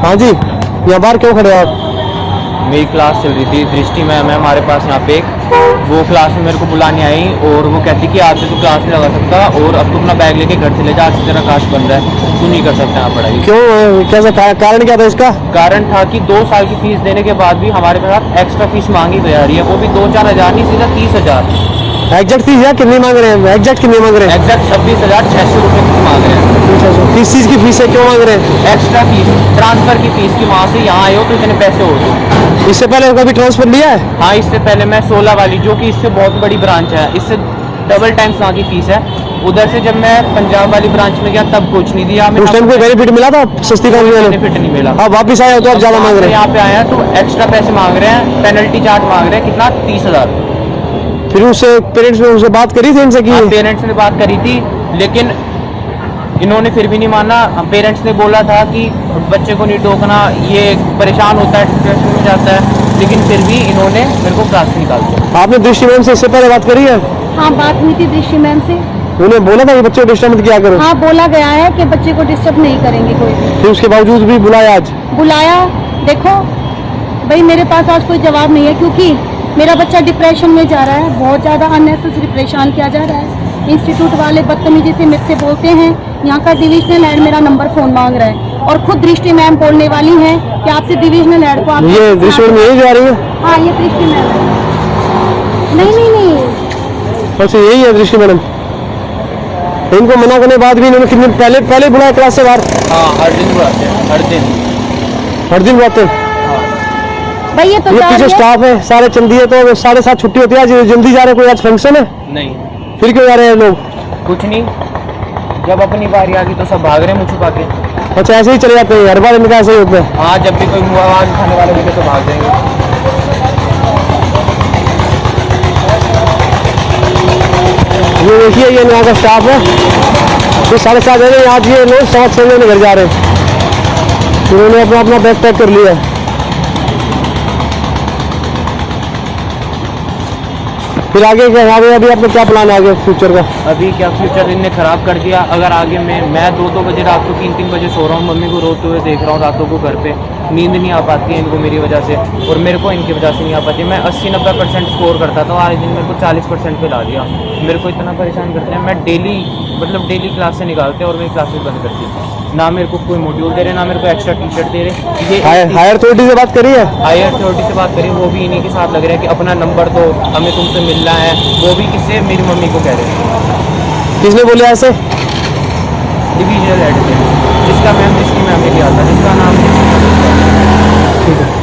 हाँ जी, यहाँ बाहर क्यों खड़े हो आप? मेरी क्लास चल रही थी, दृष्टि मैम है हमारे पास यहाँ पे वो क्लास में मेरे को बुलाने आई और वो कहती कि आज से तू क्लास नहीं लगा सकता और अब तू अपना बैग लेके घर चले जा, आज से तेरा काश बन रहा है, तू नहीं कर सकता यहाँ पढ़ाई। क्यों, कैसा कारण क्या था इसका? कारण था कि 2 साल की फीस देने के बाद भी हमारे पास एक्स्ट्रा फीस मांगी जा रही है, वो भी 2-4 हज़ार नहीं, सीधा 30,000। एग्जैक्ट फीस यार कितनी मांग रहे हैं? एग्जैक्ट कितनी मांग रहे हैं? एग्जैक्ट 26,600 रुपये की मांग रहे हैं। किस चीज़ की फीस है, क्यों मांग रहे हैं? एक्स्ट्रा फीस, ट्रांसफर की फीस की, वहाँ से यहाँ आए हो तो इतने पैसे हो दो। इससे पहले कभी ट्रांसफर लिया है? हाँ, इससे पहले मैं 16 वाली, जो कि इससे बहुत बड़ी ब्रांच है, इससे डबल टाइम्स वहाँ की फीस है। उधर से जब मैं पंजाब वाली ब्रांच में गया तब कुछ नहीं दिया। उस टाइम कोई बेनिफिट मिला था सस्ती कंपनी में? बेनिफिट नहीं मिला। अब वापस आए हो तो आप ज़्यादा मांग रहे हैं? यहाँ पे आया तो एक्स्ट्रा पैसे मांग रहे हैं, पेनल्टी चार्ज मांग रहे हैं, कितना, 30,000। फिर उससे पेरेंट्स ने उनसे बात करी थी इनसे की? पेरेंट्स ने बात करी थी लेकिन इन्होंने फिर भी नहीं माना। पेरेंट्स ने बोला था कि बच्चे को नहीं टोकना, ये परेशान होता है, डिप्रेशन में जाता है, लेकिन फिर भी इन्होंने मेरे को क्लास से निकाल दिया। आपने दृष्टि मैम से इससे पहले बात करी है? हाँ, बात हुई थी दृष्टि मैम से। उन्हें बोला था कि बच्चे को डिस्टर्ब मत किया करो? हाँ, बोला गया है कि बच्चे को डिस्टर्ब नहीं करेंगे कोई भी। फिर उसके बावजूद भी बुलाया आज? बुलाया, देखो भाई मेरे पास आज कोई जवाब नहीं है क्योंकि मेरा बच्चा डिप्रेशन में जा रहा है, बहुत ज़्यादा अननेसेसरी परेशान किया जा रहा है। इंस्टीट्यूट वाले बदतमीजी से मेरे से बोलते हैं, यहाँ का डिविजनल हेड मेरा नंबर फ़ोन मांग रहा है और खुद दृष्टि मैम बोलने वाली हैं कि आपसे डिविजनल हेड को आप। ये दृष्टि मैम यही जा रही है? हाँ, ये दृष्टि मैम है। नहीं, बस यही है दृष्टि मैडम। इनको मना करने के बाद भी इन्होंने कितने पहले बुलाया क्लास से बाहर? हाँ, हर दिन बुलाते हैं, हर दिन बुलाते हैं। भाई ये तो ये पीछे स्टाफ है सारे चंदी है, तो 7:30 छुट्टी होती है, आज जल्दी जा रहे, कोई आज फंक्शन है? नहीं, फिर क्यों जा रहे हैं लोग? कुछ नहीं, जब अपनी बारी आ गई तो सब भाग रहे हैं मुँह छुपा के। अच्छा, ऐसे ही चले जाते हैं हर बार, इनका ऐसे ही होता है? हाँ, जब भी कोई मुँह आवाज़ उठाने वाले होंगे तो भाग जाएंगे। ये देखिए, ये यहाँ का स्टाफ है, तो 7:30 बजे आज ये लोग 6:15 बजे घर जा रहे हैं, उन्होंने अपना बैग पैक कर लिया है। फिर आगे क्या, अभी आपका क्या प्लान है आगे फ्यूचर का? अभी क्या फ्यूचर इनने ख़राब कर दिया। अगर आगे मैं 2-2 बजे रात को 3-3 बजे सो रहा हूँ, मम्मी को रोते हुए देख रहा हूँ रातों को घर पे, नींद नहीं आ पाती है इनको मेरी वजह से और मेरे को इनकी वजह से नहीं आ पाती। मैं 80-90% स्कोर करता था, आज दिन मेरे को 40% पे ला दिया। मेरे को इतना परेशान करते हैं, मैं डेली क्लास से निकालते हैं और मेरी क्लासेस बंद करती है। ना मेरे को कोई मॉड्यूल दे रहे, ना मेरे को एक्स्ट्रा टी-शर्ट दे रहे। ये हायर अथॉरिटी से बात करी है? हायर अथॉरिटी से बात करी, वो भी इन्हीं के साथ लग रहा है कि अपना नंबर दो, हमें तुमसे मिलना है। वो भी किससे? मेरी मम्मी को कह रहे हैं। किसने बोला ऐसे? डिविजनल हेड से, जिसका मैम दृष्टि मैम ने